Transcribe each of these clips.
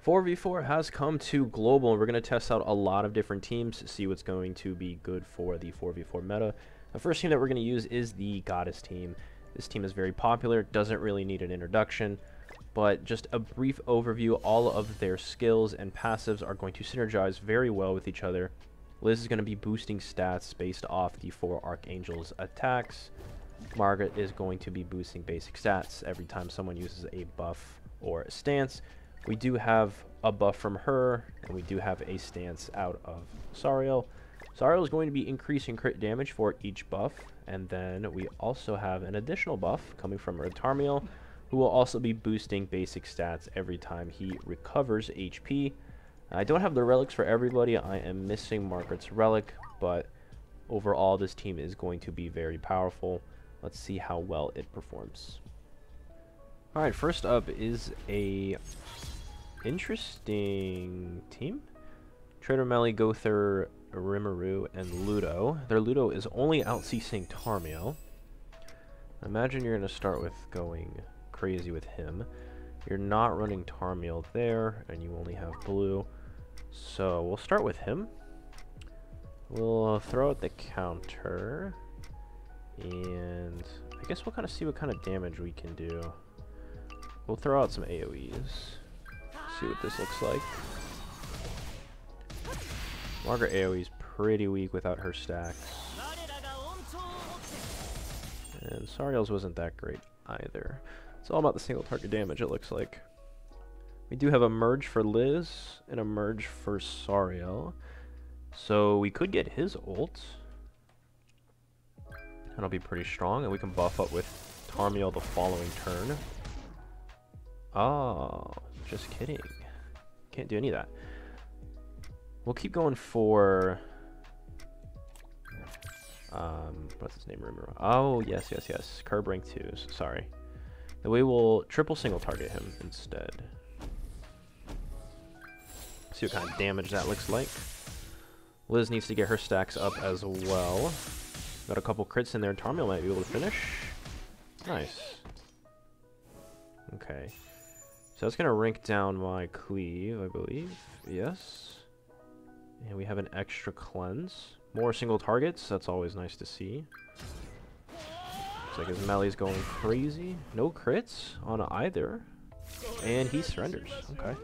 4v4 has come to global, and we're going to test out a lot of different teams, see what's going to be good for the 4v4 meta. The first team that we're going to use is the Goddess team. This team is very popular, doesn't really need an introduction, but just a brief overview. All of their skills and passives are going to synergize very well with each other. Liz is going to be boosting stats based off the 4 Archangels attacks. Margaret is going to be boosting basic stats every time someone uses a buff or a stance. We do have a buff from her, and we do have a stance out of Sariel. Sariel is going to be increasing crit damage for each buff, and then we also have an additional buff coming from Tarmiel, who will also be boosting basic stats every time he recovers HP. I don't have the relics for everybody. I am missing Margaret's relic, but overall this team is going to be very powerful. Let's see how well it performs. Alright, first up is a interesting team. Trader Melly, Gother, Rimuru, and Ludo. Their Ludo is only out-CCing Tarmiel. Imagine you're going to start with going crazy with him. You're not running Tarmiel there, and you only have blue. So we'll start with him. We'll throw out the counter. And I guess we'll kind of see what kind of damage we can do. We'll throw out some AoEs. See what this looks like. Margaret AoE is pretty weak without her stacks. And Sariel's wasn't that great either. It's all about the single target damage, it looks like. We do have a merge for Liz and a merge for Sariel. So we could get his ult. That'll be pretty strong, and we can buff up with Tarmiel the following turn. Oh, just kidding. Can't do any of that. We'll keep going for... what's his name? Remember? Oh, yes. Curb rank 2s. Sorry. The way we'll triple single target him instead. See what kind of damage that looks like. Liz needs to get her stacks up as well. Got a couple crits in there. Tarmiel might be able to finish. Nice. Okay. So that's going to rank down my cleave, I believe. Yes. And we have an extra cleanse. More single targets. That's always nice to see. Looks like his melee's going crazy. No crits on either. And he surrenders. Okay.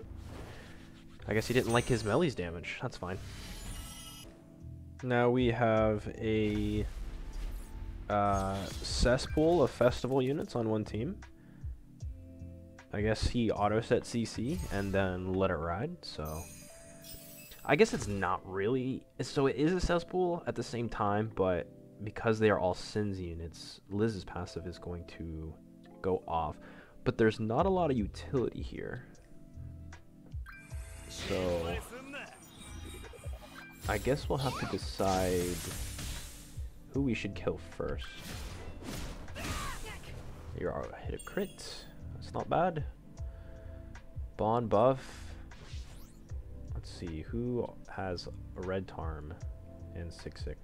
I guess he didn't like his melee's damage. That's fine. Now we have a cesspool of festival units on one team. I guess he auto-set CC and then let it ride, so... I guess it's not really... So it is a cesspool at the same time, but because they are all Sins units, Liz's passive is going to go off. But there's not a lot of utility here. So... I guess we'll have to decide who we should kill first. Here are hit a crit. That's not bad. Bond buff. Let's see who has a red Tarm and 6/6.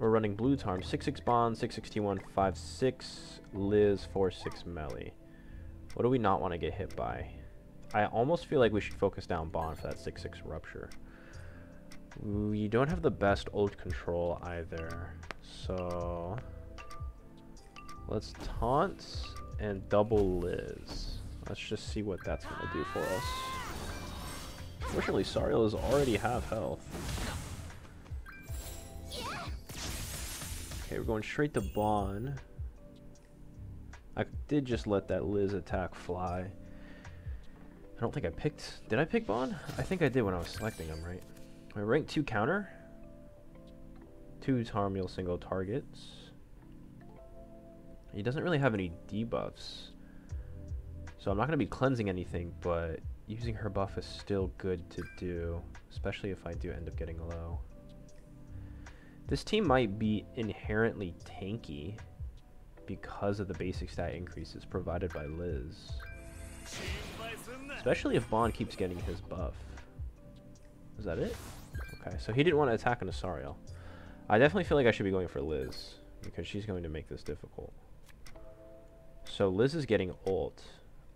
We're running blue Tarm. 6/6 Bond, 6/6 T1, 5/6 Liz, 4/6 melee. What do we not want to get hit by? I almost feel like we should focus down Bond for that 6/6 rupture. We don't have the best ult control either, so let's taunt and double Liz. Let's just see what that's gonna do for us. Fortunately, Sariel is already half health. Okay, we're going straight to Bond. I did just let that Liz attack fly. I don't think I picked... Did I pick Bond? I think I did when I was selecting him, right? My rank 2 counter. 2 Tarmiel single targets. He doesn't really have any debuffs. So I'm not going to be cleansing anything, but using her buff is still good to do. Especially if I do end up getting low. This team might be inherently tanky because of the basic stat increases provided by Liz. Especially if Bond keeps getting his buff. Is that it? Okay, so he didn't want to attack on a Sariel. I definitely feel like I should be going for Liz, because she's going to make this difficult. So Liz is getting ult.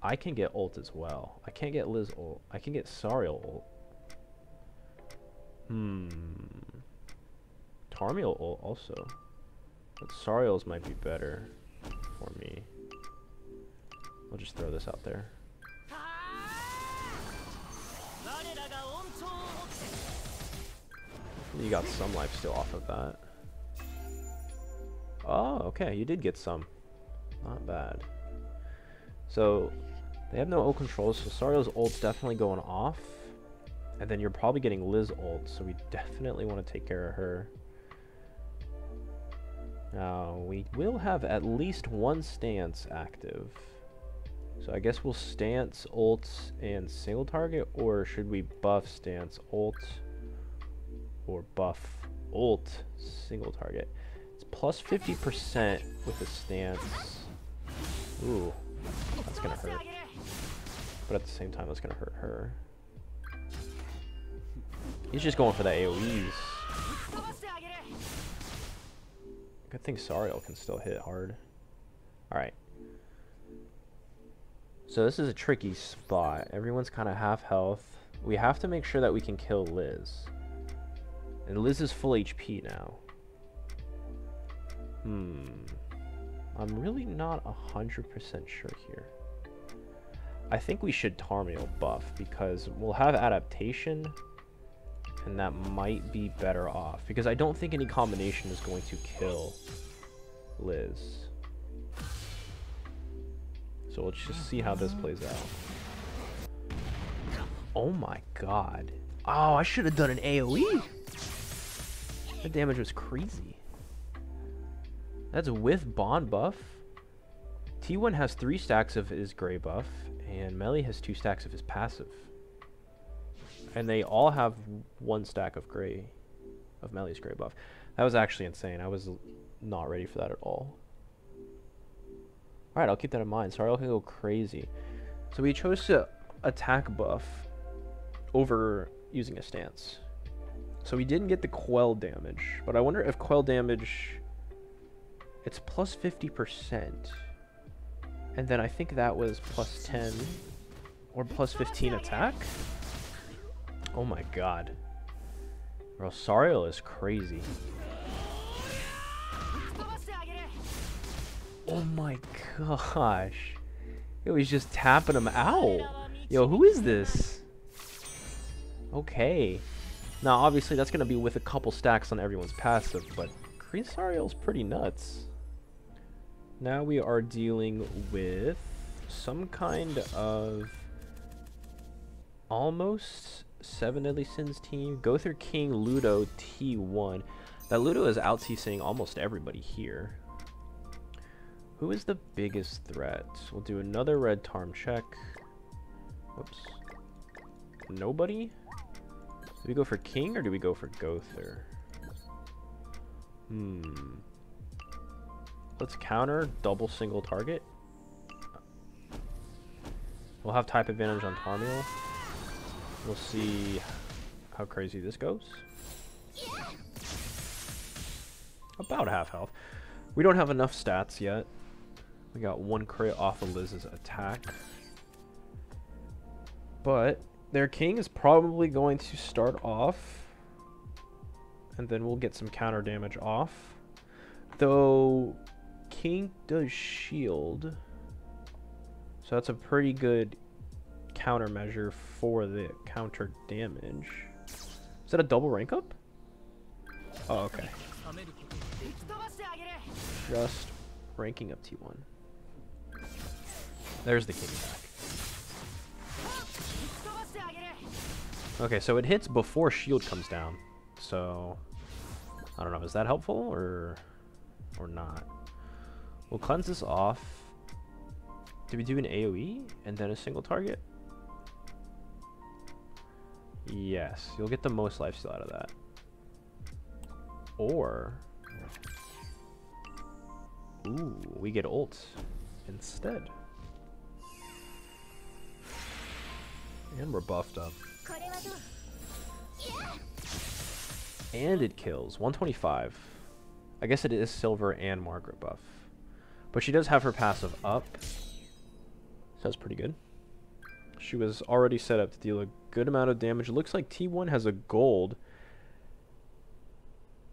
I can get ult as well. I can't get Liz ult. I can get Sariel ult. Tarmiel ult also. But Sariel's might be better for me. I'll just throw this out there. You got some life still off of that. Oh, okay, you did get some. Not bad. So, they have no ult controls, so Sariel's ult's definitely going off. And then you're probably getting Liz ult, so we definitely want to take care of her. Now, we will have at least one stance active. So I guess we'll stance, ult, and single target, or should we buff stance, ult, or buff ult, single target? It's plus 50% with the stance. Ooh, that's gonna hurt. But at the same time, that's gonna hurt her. He's just going for the AoEs. Good thing Sariel can still hit hard. Alright. So this is a tricky spot. Everyone's kind of half health. We have to make sure that we can kill Liz. And Liz is full HP now. I'm really not 100% sure here. I think we should Tarmiel buff because we'll have adaptation and that might be better off because I don't think any combination is going to kill Liz. So let's just see how this plays out. Oh my god. Oh, I should have done an AoE. That damage was crazy. That's with bond buff. T1 has 3 stacks of his gray buff, and Melee has 2 stacks of his passive. And they all have 1 stack of gray, of Melee's gray buff. That was actually insane. I was not ready for that at all. Alright, I'll keep that in mind. Sariel can go crazy. So we chose to attack buff over using a stance. So we didn't get the Quell damage, but I wonder if Quell damage, it's plus 50%. And then I think that was plus 10 or plus 15 attack. Oh my god. Bro, Sariel is crazy. Oh my gosh. Yo, he's just tapping him out. Yo, who is this? Okay. Now, obviously, that's going to be with a couple stacks on everyone's passive, but Sariel's pretty nuts. Now we are dealing with some kind of almost 7 Deadly Sins team. Gother King, Ludo, T1. That Ludo is out TCing almost everybody here. Who is the biggest threat? We'll do another red Tarm check. Whoops. Nobody? Do we go for King or do we go for Gother? Let's counter double single target. We'll have type advantage on Tarmiel. We'll see how crazy this goes. About half health. We don't have enough stats yet. We got 1 crit off of Liz's attack. But their king is probably going to start off. And then we'll get some counter damage off. Though king does shield. So that's a pretty good countermeasure for the counter damage. Is that a double rank up? Oh, okay. Just ranking up T1. There's the king attack. Okay, so it hits before shield comes down. So I don't know, is that helpful or not? We'll cleanse this off. Do we do an AoE and then a single target? Yes, you'll get the most lifesteal out of that. Or ooh, we get ult instead. And we're buffed up. And it kills. 125. I guess it is silver and Margaret buff. But she does have her passive up. That's pretty good. She was already set up to deal a good amount of damage. It looks like T1 has a gold.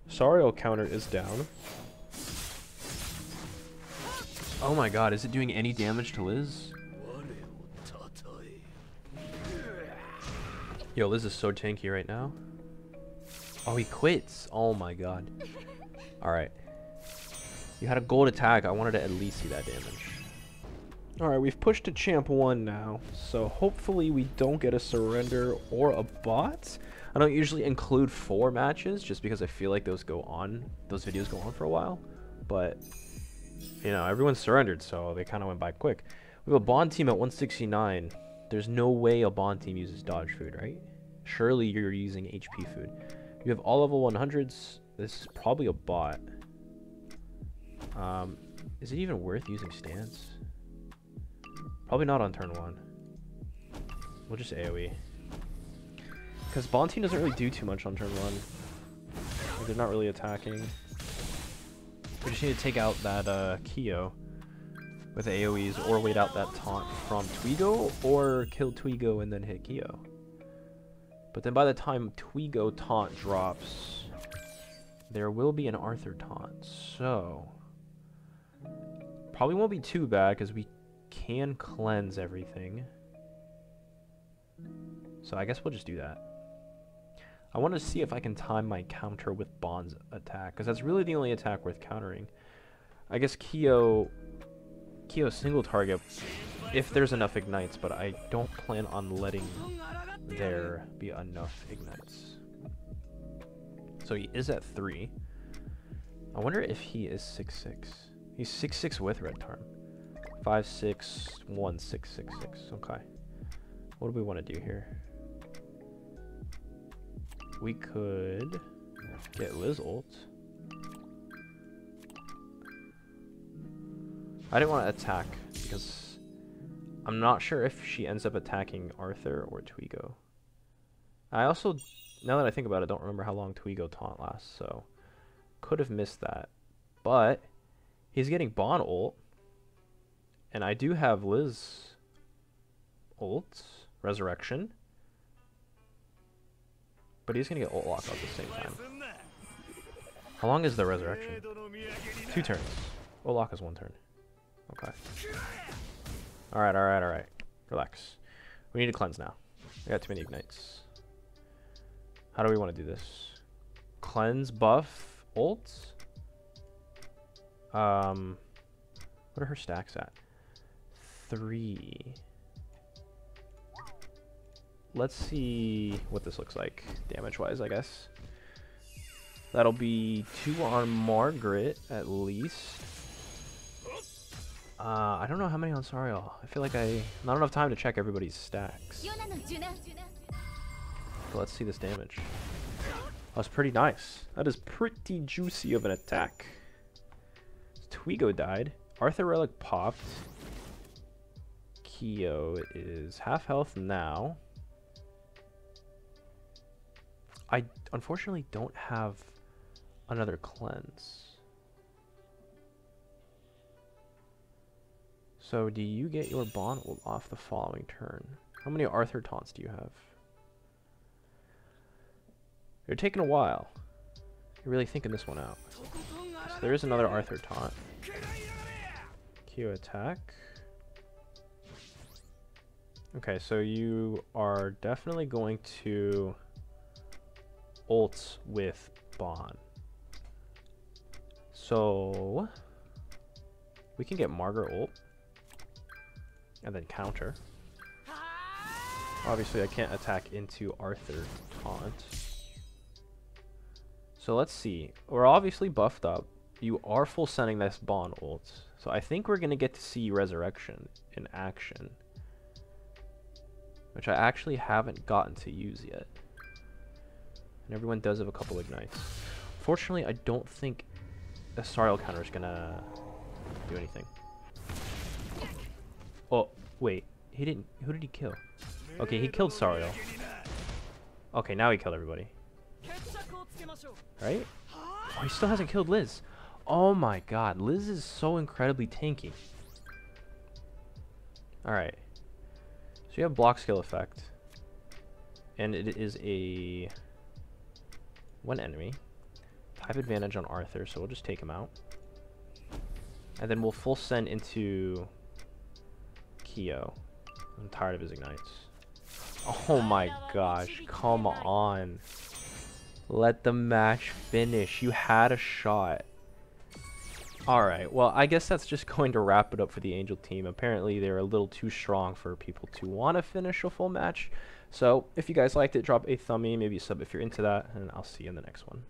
Sariel counter is down. Oh my god, is it doing any damage to Liz? Yo, Liz is so tanky right now. Oh, he quits. Oh my god. Alright. You had a gold attack. I wanted to at least see that damage. Alright, we've pushed to champ 1 now. So hopefully we don't get a surrender or a bot. I don't usually include 4 matches just because I feel like those videos go on for a while. But, you know, everyone surrendered, so they kind of went by quick. We have a Bond team at 169. There's no way a Bond team uses dodge food, right? Surely you're using HP food. You have all level 100s. This is probably a bot. Is it even worth using stance? Probably not on turn 1. We'll just AoE. Because Bond team doesn't really do too much on turn 1. Like, they're not really attacking. We just need to take out that Kyo with AoEs, or wait out that taunt from Twigo, or kill Twigo and then hit Kyo. But then by the time Twigo taunt drops, there will be an Arthur taunt. So probably won't be too bad because we can cleanse everything. So I guess we'll just do that. I want to see if I can time my counter with Bond's attack, because that's really the only attack worth countering. I guess Kyo single target if there's enough ignites, but I don't plan on letting there be enough ignites. So he is at 3. I wonder if he is 6'6". He's 6'6" with red tarm. 5'6", 1, 6, 6, 6. Okay. What do we want to do here? We could get Liz ult. I didn't want to attack because I'm not sure if she ends up attacking Arthur or Twigo. I also, now that I think about it, don't remember how long Twigo taunt lasts, so could have missed that. But he's getting Bond ult, and I do have Liz ult, Resurrection, but he's gonna get ult lock at the same time. How long is the Resurrection? 2 turns. Ult lock is 1 turn. Okay. Alright, alright, alright. Relax. We need to cleanse now. I got too many ignites. How do we want to do this? Cleanse, buff, ult? What are her stacks at? 3. Let's see what this looks like, damage-wise, I guess. That'll be 2 on Margaret, at least. I don't know how many on Sariel. I feel like not enough time to check everybody's stacks. But let's see this damage. That's pretty nice. That is pretty juicy of an attack. Twigo died. Arthur Relic popped. Kyo is half health now. I unfortunately don't have another cleanse. So do you get your Bond ult off the following turn? How many Arthur taunts do you have? You're taking a while. You're really thinking this one out. So there is another Arthur taunt. Q attack. Okay, so you are definitely going to ult with Bond. So we can get Margaret ult and then counter. Obviously I can't attack into Arthur taunt. So let's see. We're obviously buffed up. You are full sending this Bond ult. So I think we're going to get to see Resurrection in action, which I actually haven't gotten to use yet. And everyone does have a couple ignites. Fortunately, I don't think the Sariel counter is going to do anything. Oh, wait. He didn't. Who did he kill? Okay, he killed Sariel. Okay, now he killed everybody. Right? Oh, he still hasn't killed Liz. Oh my god, Liz is so incredibly tanky. Alright. So you have block skill effect. And it is a 1 enemy. 5 advantage on Arthur, so we'll just take him out. And then we'll full send into Kyo. I'm tired of his ignites. Oh my gosh, come on. Let the match finish. You had a shot. Alright, well, I guess that's just going to wrap it up for the Angel team. Apparently, they're a little too strong for people to want to finish a full match. So, if you guys liked it, drop a thumbie, maybe a sub if you're into that, and I'll see you in the next one.